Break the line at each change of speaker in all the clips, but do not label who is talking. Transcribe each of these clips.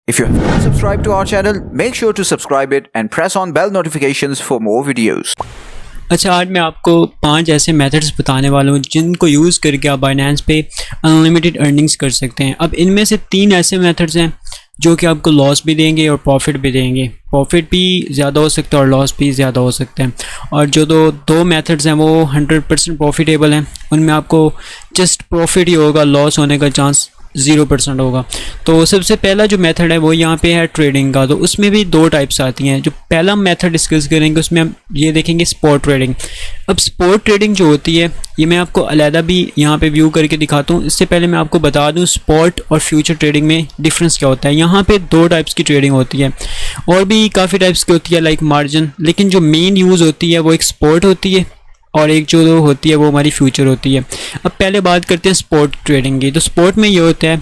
If you have not subscribed to our channel, make sure to subscribe it and press on bell notifications for more videos.
अच्छा, आज मैं आपको 5 ऐसे methods बताने वाला हूँ जिनको यूज़ करके आप बाइनेंस पे अनलिमिटेड अर्निंग्स कर सकते हैं। अब इनमें से 3 ऐसे मेथड्स हैं जो कि आपको लॉस भी देंगे और प्रॉफिट भी देंगे। प्रॉफिट भी ज़्यादा हो सकता है और लॉस भी ज़्यादा हो सकता है। और जो दो मेथड्स हैं वो 100% प्रॉफिटेबल हैं, उनमें आपको जस्ट प्रॉफिट ही होगा, लॉस होने का चांस 0% होगा। तो सबसे पहला जो मेथड है वो यहाँ पे है ट्रेडिंग का। तो उसमें भी 2 टाइप्स आती हैं। जो पहला मेथड डिस्कस करेंगे उसमें हम ये देखेंगे स्पॉट ट्रेडिंग। अब स्पॉट ट्रेडिंग जो होती है ये मैं आपको अलहदा भी यहाँ पे व्यू करके दिखाता हूँ। इससे पहले मैं आपको बता दूँ स्पॉट और फ्यूचर ट्रेडिंग में डिफरेंस क्या होता है। यहाँ पे 2 टाइप्स की ट्रेडिंग होती है और भी काफ़ी टाइप्स की होती है लाइक मार्जिन, लेकिन जो मेन यूज़ होती है वो एक स्पॉट होती है और एक जो होती है वो हमारी फ्यूचर होती है। अब पहले बात करते हैं स्पॉट ट्रेडिंग की। तो स्पॉट में ये होता है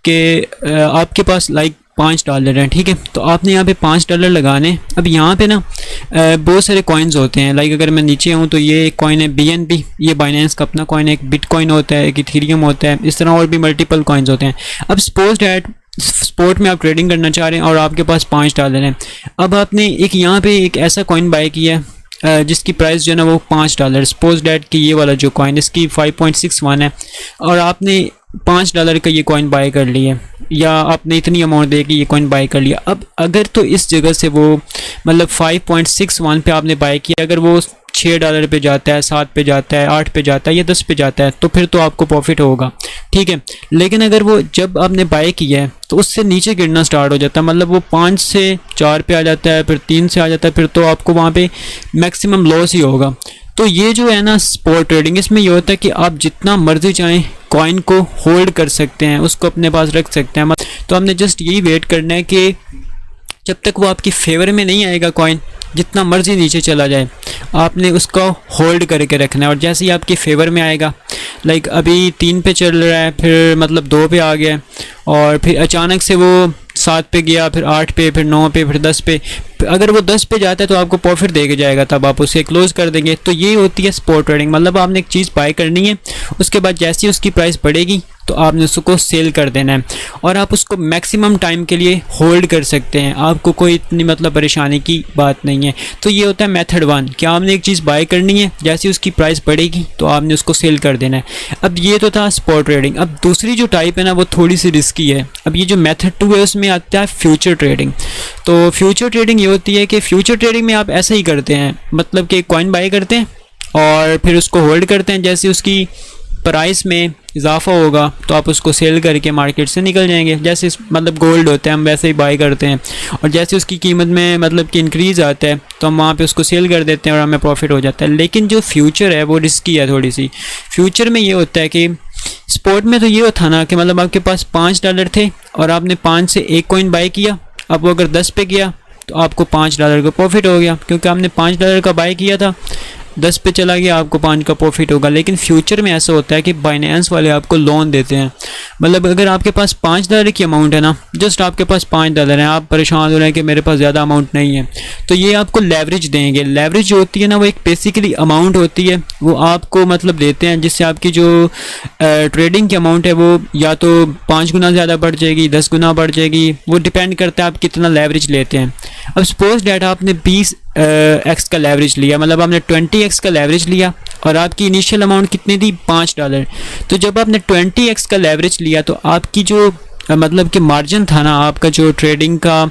कि आपके पास लाइक $5 हैं, ठीक है। तो आपने यहाँ पे $5 लगाने। अब यहाँ पे ना बहुत सारे कॉइन्स होते हैं। लाइक अगर मैं नीचे हूँ तो ये एक कॉइन है BNB, ये बाइनेंस का अपना कॉइन है। एक बिटकॉइन होता है, एक इथेरियम होता है, इस तरह और भी मल्टीपल कॉइन्स होते हैं। अब सपोज डैट स्पॉट में आप ट्रेडिंग करना चाह रहे हैं और आपके पास $5 हैं। अब आपने एक यहाँ पे एक ऐसा कॉइन बाय किया है जिसकी प्राइस जो है ना वो $5। सपोज डैट कि ये वाला जो कॉइन इसकी 5.61 है और आपने $5 का ये कॉइन बाय कर लिया है, या आपने इतनी अमाउंट दे के ये कॉइन बाय कर लिया। अब अगर तो इस जगह से वो मतलब 5.61 पे आपने बाय किया, अगर वो $6 पे जाता है, 7 पे जाता है, 8 पे जाता है या 10 पे जाता है तो फिर तो आपको प्रॉफिट होगा, ठीक है। लेकिन अगर वो जब आपने बाय किया है तो उससे नीचे गिरना स्टार्ट हो जाता है, मतलब वो 5 से 4 पे आ जाता है, फिर 3 से आ जाता है, फिर तो आपको वहाँ पे मैक्सिमम लॉस ही होगा। तो ये जो है ना स्पॉट ट्रेडिंग, इसमें ये होता है कि आप जितना मर्जी चाहें कॉइन को होल्ड कर सकते हैं, उसको अपने पास रख सकते हैं। तो हमने जस्ट यही वेट करना है कि जब तक वो आपकी फेवर में नहीं आएगा कॉइन, जितना मर्जी नीचे चला जाए आपने उसको होल्ड करके रखना है। और जैसे ही आपकी फेवर में आएगा, लाइक अभी 3 पे चल रहा है, फिर मतलब 2 पे आ गया और फिर अचानक से वो 7 पे गया, फिर 8 पे, फिर 9 पे, फिर 10 पे। अगर वो 10 पे जाता है तो आपको प्रॉफिट दे के जाएगा, तब आप उसे क्लोज कर देंगे। तो ये होती है स्पॉट ट्रेडिंग। मतलब आपने एक चीज़ बाय करनी है, उसके बाद जैसे ही उसकी प्राइस बढ़ेगी तो आपने उसको सेल कर देना है और आप उसको मैक्सिमम टाइम के लिए होल्ड कर सकते हैं। आपको कोई इतनी मतलब परेशानी की बात नहीं है। तो ये होता है मेथड 1 कि आपने एक चीज़ बाय करनी है, जैसे ही उसकी प्राइस बढ़ेगी तो आपने उसको सेल कर देना है। अब ये तो था स्पॉट ट्रेडिंग। अब दूसरी जो टाइप है ना वो थोड़ी सी रिस्की है। अब ये जो मेथड 2 है उसमें आता है फ्यूचर ट्रेडिंग। तो फ्यूचर ट्रेडिंग ये होती है कि फ्यूचर ट्रेडिंग में आप ऐसा ही करते हैं, मतलब कि कॉइन बाय करते हैं और फिर उसको होल्ड करते हैं। जैसे उसकी प्राइस में इजाफा होगा तो आप उसको सेल करके मार्केट से निकल जाएंगे। जैसे मतलब गोल्ड होता है, हम वैसे ही बाय करते हैं और जैसे उसकी कीमत में मतलब कि इंक्रीज़ आता है तो हम वहाँ पे उसको सेल कर देते हैं और हमें प्रॉफिट हो जाता है। लेकिन जो फ्यूचर है वो रिस्की है थोड़ी सी। फ्यूचर में ये होता है कि स्पॉट में तो ये होता ना कि मतलब आपके पास $5 थे और आपने 5 से एक कॉइन बाय किया। अब वो अगर 10 पे गया तो आपको $5 का प्रॉफिट हो गया, क्योंकि आपने $5 का बाय किया था, 10 पे चला गया, आपको 5 का प्रॉफिट होगा। लेकिन फ्यूचर में ऐसा होता है कि बाइनेंस वाले आपको लोन देते हैं। मतलब अगर आपके पास $5 की अमाउंट है ना, जस्ट आपके पास $5 हैं, आप परेशान हो रहे हैं कि मेरे पास ज़्यादा अमाउंट नहीं है, तो ये आपको लेवरेज देंगे। लेवरेज जो होती है ना वो एक बेसिकली अमाउंट होती है, वो आपको मतलब देते हैं जिससे आपकी जो ट्रेडिंग की अमाउंट है वो या तो 5 गुना ज़्यादा बढ़ जाएगी, 10 गुना बढ़ जाएगी, वो डिपेंड करता है आप कितना लेवरेज लेते हैं। अब सपोज डैट आपने 20x का लेवरेज लिया, मतलब आपने 20x का लेवरेज लिया और आपकी इनिशियल अमाउंट कितनी थी $5। तो जब आपने 20x का लेवरेज लिया तो आपकी जो मतलब कि मार्जिन था ना, आपका जो ट्रेडिंग का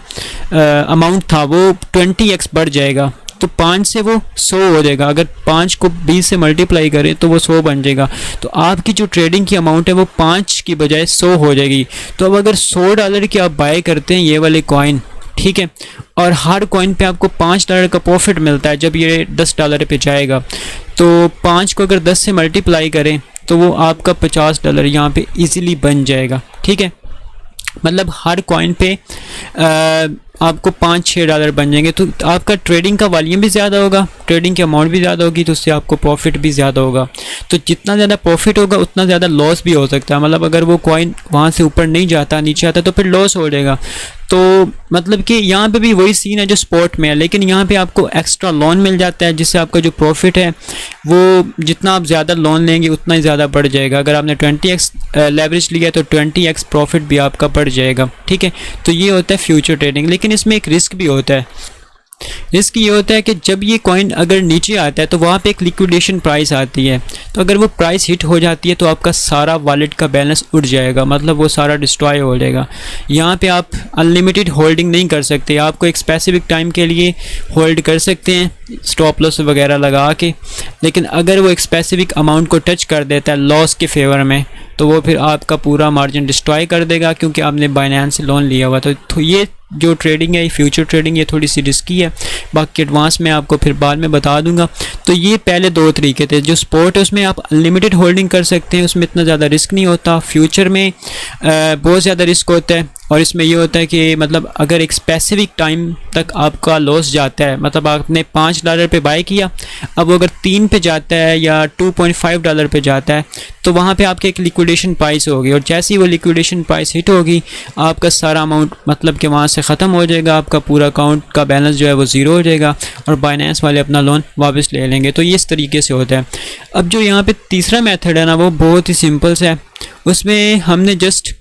अमाउंट था वो 20x बढ़ जाएगा। तो 5 से वो 100 हो जाएगा। अगर 5 को 20 से मल्टीप्लाई करें तो वो 100 बन जाएगा। तो आपकी जो ट्रेडिंग की अमाउंट है वो 5 की बजाय 100 हो जाएगी। तो अब अगर $100 की आप बाय करते हैं ये वाले कॉइन, ठीक है, और हर कॉइन पे आपको $5 का प्रॉफिट मिलता है जब ये $10 पे जाएगा, तो 5 को अगर 10 से मल्टीप्लाई करें तो वो आपका $50 यहाँ पे इजीली बन जाएगा, ठीक है। मतलब हर कॉइन पे आपको $5-6 बन जाएंगे। तो आपका ट्रेडिंग का वॉल्यूम भी ज़्यादा होगा, ट्रेडिंग की अमाउंट भी ज़्यादा होगी, तो उससे आपको प्रॉफिट भी ज़्यादा होगा। तो जितना ज़्यादा प्रॉफिट होगा उतना ज़्यादा लॉस भी हो सकता है। मतलब अगर वो कॉइन वहाँ से ऊपर नहीं जाता, नीचे आता, तो फिर लॉस हो जाएगा। तो मतलब कि यहाँ पे भी वही सीन है जो स्पॉट में है, लेकिन यहाँ पे आपको एक्स्ट्रा लोन मिल जाता है जिससे आपका जो प्रॉफिट है वो जितना आप ज़्यादा लोन लेंगे उतना ही ज़्यादा बढ़ जाएगा। अगर आपने 20x लेवरेज लिया तो 20x प्रॉफिट भी आपका बढ़ जाएगा, ठीक है। तो ये होता है फ्यूचर ट्रेडिंग, लेकिन इसमें एक रिस्क भी होता है। रिस्क ये होता है कि जब ये कॉइन अगर नीचे आता है तो वहाँ पे एक लिक्विडेशन प्राइस आती है, तो अगर वो प्राइस हिट हो जाती है तो आपका सारा वॉलेट का बैलेंस उड़ जाएगा, मतलब वो सारा डिस्ट्रॉय हो जाएगा। यहाँ पे आप अनलिमिटेड होल्डिंग नहीं कर सकते, आपको एक स्पेसिफिक टाइम के लिए होल्ड कर सकते हैं स्टॉप लॉस वगैरह लगा के, लेकिन अगर वो एक स्पेसिफिक अमाउंट को टच कर देता है लॉस के फेवर में तो वो फिर आपका पूरा मार्जिन डिस्ट्रॉय कर देगा, क्योंकि आपने बाइनेंस से लोन लिया हुआ। तो ये जो ट्रेडिंग है, ये फ्यूचर ट्रेडिंग, ये थोड़ी सी रिस्की है। बाकी एडवांस में आपको फिर बाद में बता दूंगा। तो ये पहले दो तरीके थे। जो स्पॉट है उसमें आप अनलिमिटेड होल्डिंग कर सकते हैं, उसमें इतना ज़्यादा रिस्क नहीं होता। फ्यूचर में बहुत ज़्यादा रिस्क होता है, और इसमें ये होता है कि मतलब अगर एक स्पेसिफिक टाइम तक आपका लॉस जाता है, मतलब आपने $5 पे बाय किया, अब अगर 3 पे जाता है या $2.5 पे जाता है तो वहाँ पे आपके एक लिक्विडेशन प्राइस होगी, और जैसे ही वो लिक्विडेशन प्राइस हिट होगी आपका सारा अमाउंट मतलब कि वहाँ से ख़त्म हो जाएगा, आपका पूरा अकाउंट का बैलेंस जो है वो ज़ीरो हो जाएगा और बाइनेंस वाले अपना लोन वापस ले लेंगे। तो ये इस तरीके से होता है। अब जो यहाँ पे तीसरा मेथड है ना वो बहुत ही सिंपल सा है, उसमें हमने जस्ट,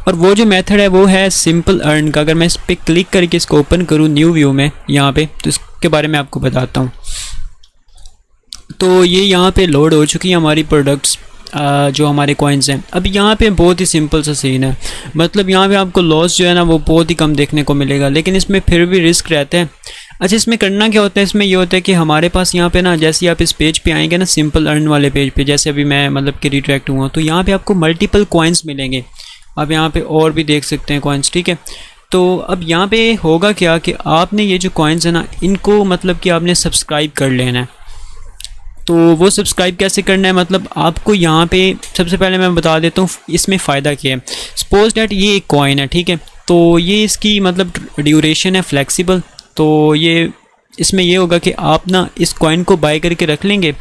और वो जो मेथड है वो है सिंपल अर्न का। अगर मैं इस पर क्लिक करके इसको ओपन करूँ न्यू व्यू में यहाँ पे, तो इसके बारे में आपको बताता हूँ। तो ये यहाँ पे लोड हो चुकी है हमारी प्रोडक्ट्स, जो हमारे कॉइन्स हैं। अब यहाँ पे बहुत ही सिंपल सा सीन है, मतलब यहाँ पे आपको लॉस जो है ना वो बहुत ही कम देखने को मिलेगा, लेकिन इसमें फिर भी रिस्क रहता है। अच्छा, इसमें करना क्या होता है, इसमें ये होता है कि हमारे पास यहाँ पे ना, जैसे आप इस पेज पे आएंगे ना, सिंपल अर्न वाले पेज पे, जैसे अभी मैं मतलब कि रिट्रैक्ट हुआ, तो यहाँ पे आपको मल्टीपल कॉइन्स मिलेंगे। आप यहाँ पे और भी देख सकते हैं कॉइन्स, ठीक है। तो अब यहाँ पे होगा क्या कि आपने ये जो कॉइन्स है ना, इनको मतलब कि आपने सब्सक्राइब कर लेना है। तो वो सब्सक्राइब कैसे करना है, मतलब आपको यहाँ पे सबसे पहले मैं बता देता हूँ इसमें फ़ायदा क्या है। सपोज डैट ये एक कॉइन है, ठीक है, तो ये इसकी मतलब ड्यूरेशन है फ्लेक्सिबल। तो ये इसमें ये होगा कि आप ना इस कॉइन को बाय करके रख लेंगे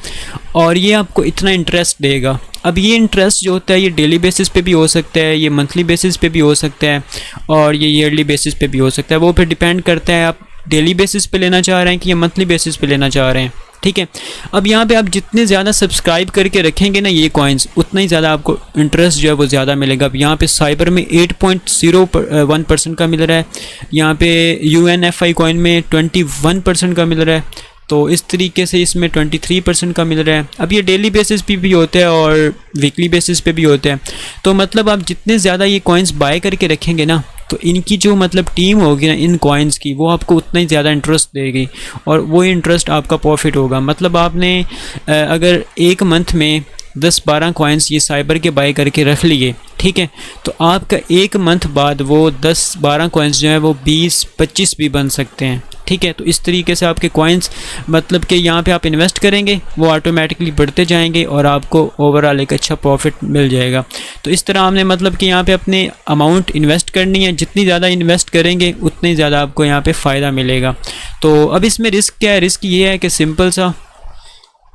और ये आपको इतना इंटरेस्ट देगा। अब ये इंटरेस्ट जो होता है ये डेली बेसिस पे भी हो सकता है, ये मंथली बेसिस पे भी हो सकता है, और ये ईयरली बेसिस पे भी हो सकता है। वो फिर डिपेंड करता है आप डेली बेसिस पे लेना चाह रहे हैं कि ये मंथली बेसिस पे लेना चाह रहे हैं, ठीक है। अब यहाँ पे आप जितने ज़्यादा सब्सक्राइब करके रखेंगे ना ये कॉइन्स, उतना ही ज़्यादा आपको इंटरेस्ट जो है वो ज़्यादा मिलेगा। अब यहाँ पे साइबर में 8.01% का मिल रहा है, यहाँ पे UNFI कॉइन में 21% का मिल रहा है, तो इस तरीके से इसमें 23% का मिल रहा है। अब ये डेली बेसिस पे भी होता है और वीकली बेसिस पे भी होता है। तो मतलब आप जितने ज़्यादा ये कॉइन्स बाय करके रखेंगे ना, तो इनकी जो मतलब टीम होगी ना इन कॉइन्स की, वो आपको उतना ही ज़्यादा इंटरेस्ट देगी और वो इंटरेस्ट आपका प्रॉफिट होगा। मतलब आपने अगर एक मंथ में 10-12 कॉइन्स ये साइबर के बाय करके रख लिए, ठीक है, तो आपका एक मंथ बाद वो 10-12 कॉइन्स जो है वो 20-25 भी बन सकते हैं, ठीक है। तो इस तरीके से आपके कॉइन्स मतलब कि यहाँ पे आप इन्वेस्ट करेंगे वो ऑटोमेटिकली बढ़ते जाएंगे और आपको ओवरऑल एक अच्छा प्रॉफिट मिल जाएगा। तो इस तरह हमने मतलब कि यहाँ पे अपने अमाउंट इन्वेस्ट करनी है, जितनी ज़्यादा इन्वेस्ट करेंगे उतनी ज़्यादा आपको यहाँ पे फ़ायदा मिलेगा। तो अब इसमें रिस्क क्या है, रिस्क ये है कि सिंपल सा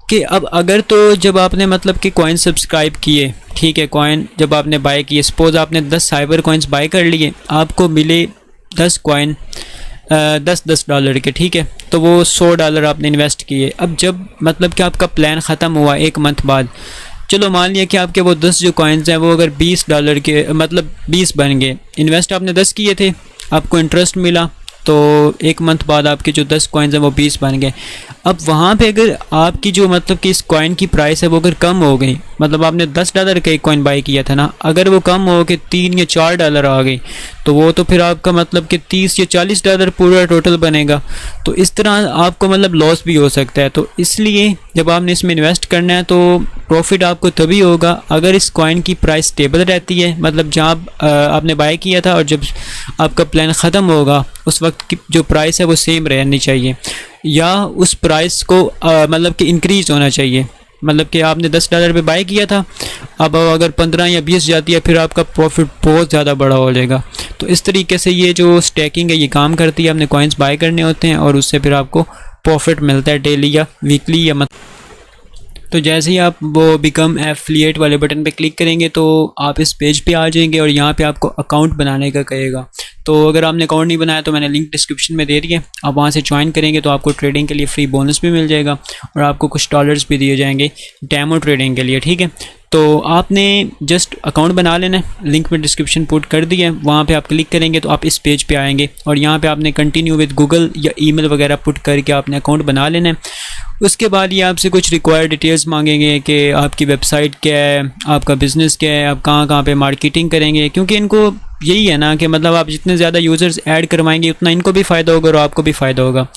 कि अब अगर तो जब आपने मतलब कि कॉइन सब्सक्राइब किए, ठीक है, कॉइन जब आपने बाय किए, सपोज़ आपने 10 साइबर कॉइन्स बाय कर लिए, आपको मिले 10 कॉइन $10 के, ठीक है, तो वो $100 आपने इन्वेस्ट किए। अब जब मतलब कि आपका प्लान ख़त्म हुआ एक मंथ बाद, चलो मान लिया कि आपके वो 10 जो कॉइन्स हैं वो अगर $20 के मतलब 20 बन गए, इन्वेस्ट आपने 10 किए थे, आपको इंटरेस्ट मिला, तो एक मंथ बाद आपके जो 10 कॉइन्स हैं वो 20 बन गए। अब वहाँ पे अगर आपकी जो मतलब कि इस कॉइन की प्राइस है वो अगर कम हो गई, मतलब आपने $10 का एक कॉइन बाय किया था ना, अगर वो कम हो के $3 या $4 आ गई, तो वो तो फिर आपका मतलब कि $30 या $40 पूरा टोटल बनेगा। तो इस तरह आपको मतलब लॉस भी हो सकता है। तो इसलिए जब आपने इसमें इन्वेस्ट करना है तो प्रॉफिट आपको तभी होगा अगर इस कॉइन की प्राइस स्टेबल रहती है, मतलब जहाँ आपने बाय किया था और जब आपका प्लान ख़त्म होगा उस वक्त की जो प्राइस है वो सेम रहनी चाहिए, या उस प्राइस को मतलब कि इंक्रीज़ होना चाहिए। मतलब कि आपने $10 पे बाय किया था, अब अगर 15 या 20 जाती है फिर आपका प्रॉफिट बहुत ज़्यादा बड़ा हो जाएगा। तो इस तरीके से ये जो स्टैकिंग है ये काम करती है, आपने कॉइन्स बाय करने होते हैं और उससे फिर आपको प्रॉफिट मिलता है डेली या वीकली या तो जैसे ही आप वो बिकम एफिलिएट वाले बटन पे क्लिक करेंगे तो आप इस पेज पे आ जाएंगे और यहाँ पे आपको अकाउंट बनाने का कहेगा। तो अगर आपने अकाउंट नहीं बनाया तो मैंने लिंक डिस्क्रिप्शन में दे दिया, आप वहाँ से ज्वाइन करेंगे तो आपको ट्रेडिंग के लिए फ्री बोनस भी मिल जाएगा और आपको कुछ डॉलर्स भी दिए जाएंगे डेमो ट्रेडिंग के लिए, ठीक है। तो आपने जस्ट अकाउंट बना लेना है, लिंक में डिस्क्रिप्शन पुट कर दिया है, वहाँ पे आप क्लिक करेंगे तो आप इस पेज पे आएंगे और यहाँ पे आपने कंटिन्यू विद गूगल या ईमेल वगैरह पुट करके आपने अकाउंट बना लेना है। उसके बाद ये आपसे कुछ रिक्वायर्ड डिटेल्स मांगेंगे कि आपकी वेबसाइट क्या है, आपका बिज़नेस क्या है, आप कहाँ कहाँ पे मार्केटिंग करेंगे, क्योंकि इनको यही है ना कि मतलब आप जितने ज़्यादा यूज़र्स ऐड करवाएंगे उतना इनको भी फ़ायदा होगा और आपको भी फ़ायदा होगा।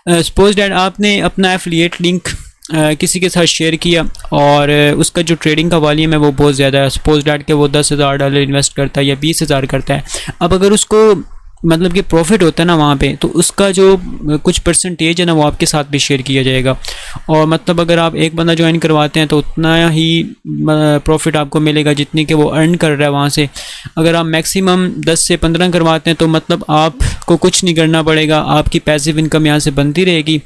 सपोज डैट आपने अपना एफिलिएट लिंक किसी के साथ शेयर किया और उसका जो ट्रेडिंग का वॉल्यूम है वो बहुत ज़्यादा है, सपोज डैट के वो $10,000 इन्वेस्ट करता है या 20,000 करता है। अब अगर उसको मतलब कि प्रॉफिट होता है ना वहाँ पे, तो उसका जो कुछ परसेंटेज है ना वो आपके साथ भी शेयर किया जाएगा और मतलब अगर आप एक बंदा ज्वाइन करवाते हैं तो उतना ही प्रॉफिट आपको मिलेगा जितनी कि वो अर्न कर रहा है वहाँ से। अगर आप मैक्सिमम 10 से 15 करवाते हैं तो मतलब आपको कुछ नहीं करना पड़ेगा, आपकी पैसिव इनकम यहाँ से बनती रहेगी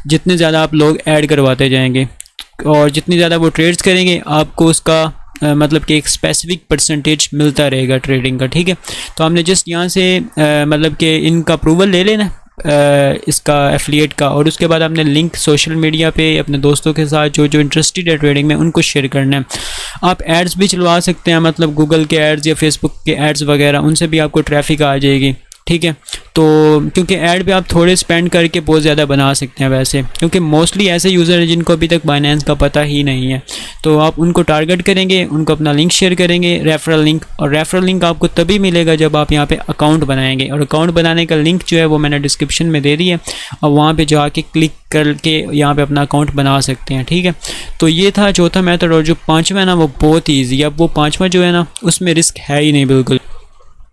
जितने ज़्यादा आप लोग ऐड करवाते जाएंगे और जितनी ज़्यादा वो ट्रेड्स करेंगे आपको उसका मतलब कि एक स्पेसिफिक परसेंटेज मिलता रहेगा ट्रेडिंग का, ठीक है। तो हमने जस्ट यहाँ से मतलब कि इनका अप्रूवल ले लेना इसका एफिलिएट का और उसके बाद आपने लिंक सोशल मीडिया पे अपने दोस्तों के साथ जो जो इंटरेस्टेड है ट्रेडिंग में उनको शेयर करना है। आप एड्स भी चलवा सकते हैं, मतलब गूगल के एड्स या फेसबुक के एड्स वगैरह, उनसे भी आपको ट्रैफिक आ जाएगी, ठीक है। तो क्योंकि ऐड पे आप थोड़े स्पेंड करके बहुत ज़्यादा बना सकते हैं वैसे, क्योंकि मोस्टली ऐसे यूज़र हैं जिनको अभी तक बाइनेंस का पता ही नहीं है, तो आप उनको टारगेट करेंगे, उनको अपना लिंक शेयर करेंगे, रेफरल लिंक, और रेफरल लिंक आपको तभी मिलेगा जब आप यहाँ पे अकाउंट बनाएंगे और अकाउंट बनाने का लिंक जो है वो मैंने डिस्क्रिप्शन में दे दी है और वहाँ पर जाके क्लिक करके यहाँ पर अपना अकाउंट बना सकते हैं, ठीक है। तो ये था चौथा मेथड और जो पाँचवा है ना वो बहुत ईजी है। अब वो पाँचवा जो है ना उसमें रिस्क है ही नहीं बिल्कुल।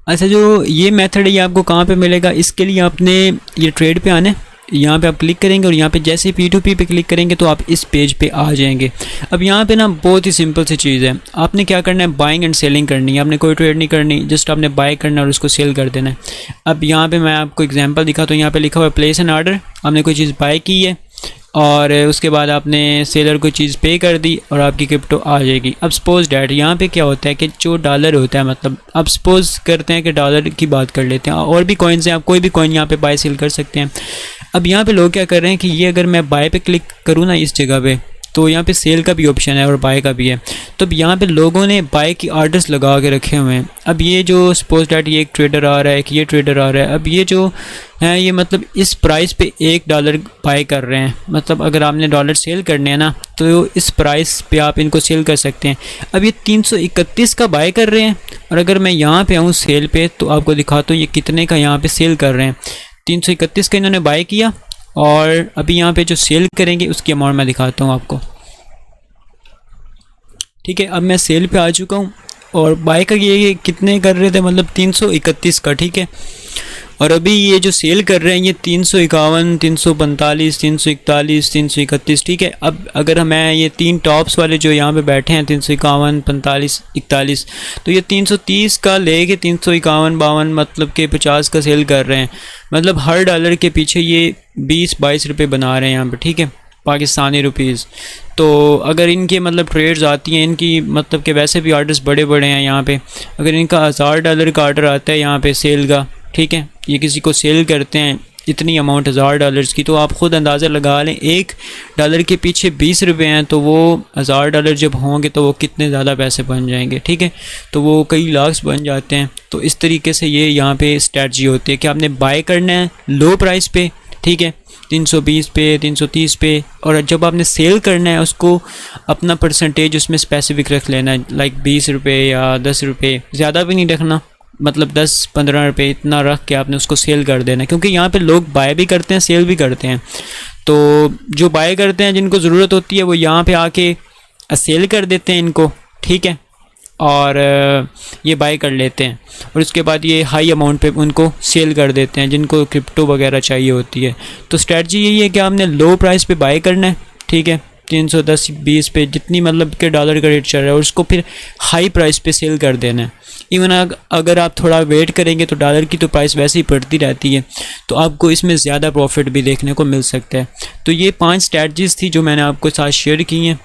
अच्छा, जो ये मेथड है ये आपको कहाँ पे मिलेगा, इसके लिए आपने ये ट्रेड पे आना है, यहाँ पे आप क्लिक करेंगे और यहाँ पे जैसे P2P पे क्लिक करेंगे तो आप इस पेज पे आ जाएंगे। अब यहाँ पे ना बहुत ही सिंपल सी चीज़ है, आपने क्या करना है, बाइंग एंड सेलिंग करनी है, आपने कोई ट्रेड नहीं करनी, जस्ट आपने बाय करना है और उसको सेल कर देना है। अब यहाँ पे मैं आपको एग्जांपल दिखाता हूँ, यहाँ पे लिखा हुआ है प्लेस एन ऑर्डर, आपने कोई चीज़ बाय की है और उसके बाद आपने सेलर को चीज़ पे कर दी और आपकी क्रिप्टो आ जाएगी। अब सपोज डैट यहाँ पे क्या होता है कि जो डॉलर होता है, मतलब अब सपोज करते हैं कि डॉलर की बात कर लेते हैं, और भी कॉइन्स हैं, आप कोई भी कॉइन यहाँ पे बाय सेल कर सकते हैं। अब यहाँ पे लोग क्या कर रहे हैं कि ये अगर मैं बाय पे क्लिक करूँ ना इस जगह पे, तो यहाँ पे सेल का भी ऑप्शन है और बाय का भी है। तो अब यहाँ पे लोगों ने बाय की ऑर्डर्स लगा के रखे हुए हैं। अब ये जो सपोज डैट ये एक ट्रेडर आ रहा है, एक ये ट्रेडर आ रहा है, अब ये जो है ये मतलब इस प्राइस पे $1 बाय कर रहे हैं, मतलब अगर आपने डॉलर सेल करने हैं ना तो इस प्राइस पे आप इनको सेल कर सकते हैं। अब ये 331 का बाय कर रहे हैं और अगर मैं यहाँ पे आऊँ सेल पे तो आपको दिखाता हूँ ये कितने का यहाँ पे सेल कर रहे हैं। 331 का इन्होंने बाय किया और अभी यहाँ पे जो सेल करेंगे उसकी अमाउंट मैं दिखाता हूँ आपको, ठीक है। अब मैं सेल पे आ चुका हूँ और बाय का ये कितने कर रहे थे, मतलब 331 का, ठीक है। और अभी ये जो सेल कर रहे हैं ये 351, 345, 341, 331, ठीक है। अब अगर मैं ये तीन टॉप्स वाले जो यहाँ पे बैठे हैं 351, 45, 41, तो ये 330 का लेके 351, 52 मतलब के 50 का सेल कर रहे हैं। मतलब हर डॉलर के पीछे ये 20-22 रुपये बना रहे हैं यहाँ पे, ठीक है, पाकिस्तानी रुपीज़। तो अगर इनके मतलब ट्रेड्स आती हैं इनकी, मतलब कि वैसे भी ऑर्डर्स बड़े बड़े हैं यहाँ पे, अगर इनका $1000 का ऑर्डर आता है यहाँ पे सेल का, ठीक है, ये किसी को सेल करते हैं इतनी अमाउंट $1000 की, तो आप ख़ुद अंदाज़ा लगा लें $1 के पीछे 20 रुपये हैं, तो वो $1000 जब होंगे तो वो कितने ज़्यादा पैसे बन जाएंगे, ठीक है। तो वो कई लाख बन जाते हैं। तो इस तरीके से ये यहाँ पे स्ट्रेटजी होती है कि आपने बाय करना है लो प्राइस पे, ठीक है, 320 पे, 330 पे, और जब आपने सेल करना है उसको अपना परसेंटेज उसमें स्पेसिफिक रख लेना है, लाइक 20 रुपये या 10 रुपये, ज़्यादा भी नहीं रखना, मतलब 10-15 रुपये इतना रख के आपने उसको सेल कर देना, क्योंकि यहाँ पे लोग बाय भी करते हैं सेल भी करते हैं। तो जो बाय करते हैं जिनको ज़रूरत होती है वो यहाँ पे आके सेल कर देते हैं इनको, ठीक है, और ये बाय कर लेते हैं और उसके बाद ये हाई अमाउंट पे उनको सेल कर देते हैं जिनको क्रिप्टो वगैरह चाहिए होती है। तो स्ट्रेटजी यही है कि आपने लो प्राइस पे बाय करना है, ठीक है, 310-20 पे जितनी मतलब के डॉलर का रेट चल रहा है, और उसको फिर हाई प्राइस पे सेल कर देना है। इवन अगर आप थोड़ा वेट करेंगे तो डॉलर की तो प्राइस वैसे ही बढ़ती रहती है, तो आपको इसमें ज़्यादा प्रॉफिट भी देखने को मिल सकता है। तो ये 5 स्ट्रैटेजीज़ थी जो मैंने आपको साथ शेयर की हैं,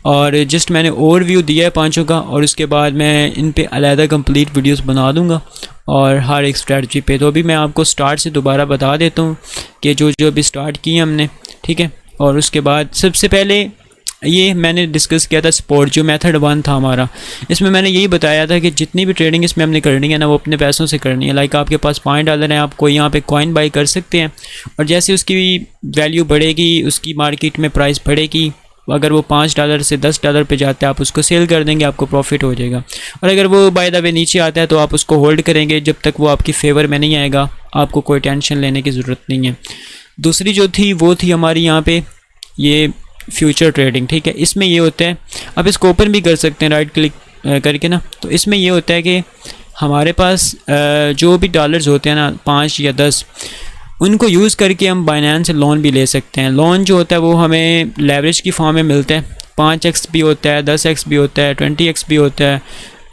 और जस्ट मैंने ओवरव्यू दिया है पांचों का, और उसके बाद मैं इन पे अलहदा कंप्लीट वीडियोस बना दूंगा और हर एक स्ट्रैटेजी पे। तो अभी मैं आपको स्टार्ट से दोबारा बता देता हूँ कि जो जो अभी स्टार्ट की हमने, ठीक है। और उसके बाद सबसे पहले ये मैंने डिस्कस किया था स्पॉट, जो मेथड 1 था हमारा। इसमें मैंने यही बताया था कि जितनी भी ट्रेडिंग इसमें हमने करनी है ना, वो अपने पैसों से करनी है। लाइक आपके पास $5 है, आप कोई यहाँ पे कॉइन बाई कर सकते हैं, और जैसे उसकी वैल्यू बढ़ेगी, उसकी मार्केट में प्राइस बढ़ेगी, अगर वो $5 से $10 पे जाता है आप उसको सेल कर देंगे, आपको प्रॉफिट हो जाएगा। और अगर वो बाय द वे नीचे आता है तो आप उसको होल्ड करेंगे जब तक वो आपकी फेवर में नहीं आएगा, आपको कोई टेंशन लेने की ज़रूरत नहीं है। दूसरी जो थी वो थी हमारी यहाँ पे ये फ्यूचर ट्रेडिंग, ठीक है। इसमें ये होता है, आप इसको ओपन भी कर सकते हैं राइट क्लिक करके ना। तो इसमें ये होता है कि हमारे पास जो भी डॉलर्स होते हैं ना 5 या 10, उनको यूज़ करके हम बाइनेंस से लोन भी ले सकते हैं। लोन जो होता है वो हमें लेवरेज की फॉर्म में मिलता है, 5x भी होता है, 10x भी होता है, 20x भी होता है,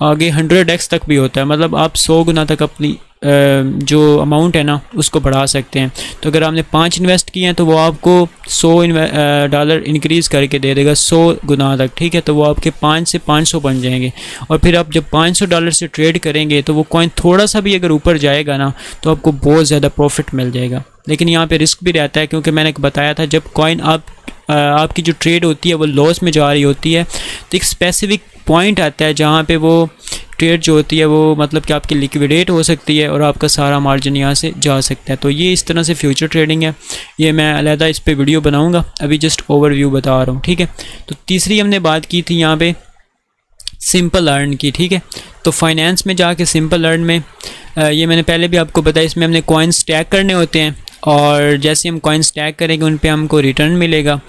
आगे 100x तक भी होता है। मतलब आप 100 गुना तक अपनी जो अमाउंट है ना उसको बढ़ा सकते हैं। तो अगर आपने 5 इन्वेस्ट किए हैं तो वो आपको $100 इंक्रीज़ करके दे देगा 100 गुना तक, ठीक है। तो वो आपके 5 से 500 बन जाएंगे, और फिर आप जब $500 से ट्रेड करेंगे तो वो कॉइन थोड़ा सा भी अगर ऊपर जाएगा ना तो आपको बहुत ज़्यादा प्रॉफिट मिल जाएगा। लेकिन यहाँ पे रिस्क भी रहता है, क्योंकि मैंने बताया था जब कॉइन आपकी जो ट्रेड होती है वो लॉस में जा रही होती है, तो एक स्पेसिफिक पॉइंट आता है जहाँ पे वो ट्रेड जो होती है वो मतलब कि आपकी लिक्विडेट हो सकती है और आपका सारा मार्जिन यहाँ से जा सकता है। तो ये इस तरह से फ्यूचर ट्रेडिंग है, ये मैं अलहदा इस पे वीडियो बनाऊंगा, अभी जस्ट ओवरव्यू बता रहा हूँ, ठीक है। तो तीसरी हमने बात की थी यहाँ पे सिंपल अर्न की, ठीक है। तो फाइनेंस में जाके सिंपल अर्न में ये मैंने पहले भी आपको बताया, इसमें हमने कॉइन स्टैक करने होते हैं, और जैसे हम कॉइन स्टैक करेंगे उन पे हमको रिटर्न मिलेगा।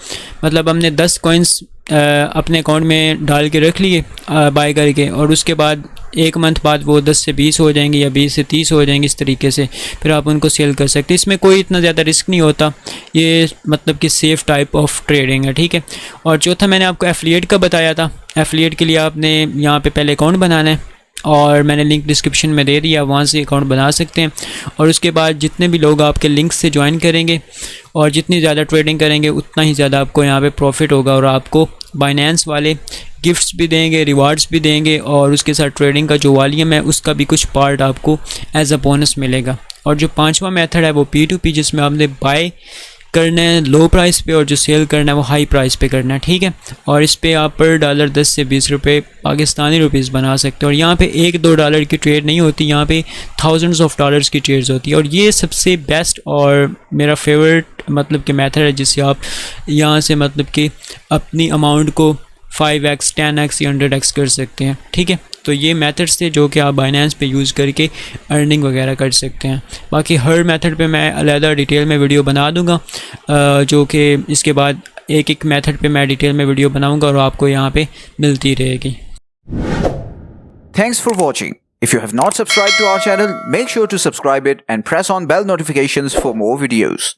मतलब हमने 10 कॉइन्स अपने अकाउंट में डाल के रख लिए बाय करके, और उसके बाद 1 मंथ बाद वो 10 से 20 हो जाएंगे या 20 से 30 हो जाएंगे, इस तरीके से फिर आप उनको सेल कर सकते हैं। इसमें कोई इतना ज़्यादा रिस्क नहीं होता, ये मतलब कि सेफ़ टाइप ऑफ ट्रेडिंग है, ठीक है। और चौथा मैंने आपको एफिलिएट का बताया था। एफिलिएट के लिए आपने यहाँ पे पहले अकाउंट बनाना है, और मैंने लिंक डिस्क्रिप्शन में दे दिया, वहाँ से अकाउंट बना सकते हैं। और उसके बाद जितने भी लोग आपके लिंक से ज्वाइन करेंगे और जितनी ज़्यादा ट्रेडिंग करेंगे उतना ही ज़्यादा आपको यहाँ पे प्रॉफिट होगा, और आपको बाइनेंस वाले गिफ्ट्स भी देंगे, रिवार्ड्स भी देंगे, और उसके साथ ट्रेडिंग का जो वॉल्यूम है उसका भी कुछ पार्ट आपको एज अ बोनस मिलेगा। और जो 5वां मेथड है वो P2P, जिसमें आपने बाय करना है लो प्राइस पे और जो सेल करना है वो हाई प्राइस पे करना है, ठीक है। और इस पे आप पर डॉलर 10 से 20 रुपये पाकिस्तानी रुपीज़ बना सकते हो। और यहाँ पे $1-2 की ट्रेड नहीं होती, यहाँ पे थाउजेंड्स ऑफ डॉलर्स की ट्रेड्स होती है। और ये सबसे बेस्ट और मेरा फेवरेट मतलब कि मेथड है, जिससे आप यहाँ से मतलब कि अपनी अमाउंट को 5x 10x या 100x कर सकते हैं, ठीक है। तो ये मेथड्स थे जो कि आप बाइनेंस पे यूज़ करके अर्निंग वगैरह कर सकते हैं। बाकी हर मेथड पे मैं अलहदा डिटेल में वीडियो बना दूंगा, जो कि इसके बाद एक एक मेथड पे मैं डिटेल में वीडियो बनाऊंगा और आपको यहाँ पे मिलती रहेगी।
Thanks for watching. If you have not subscribed to our channel, make sure to subscribe it and press on bell notifications for more videos.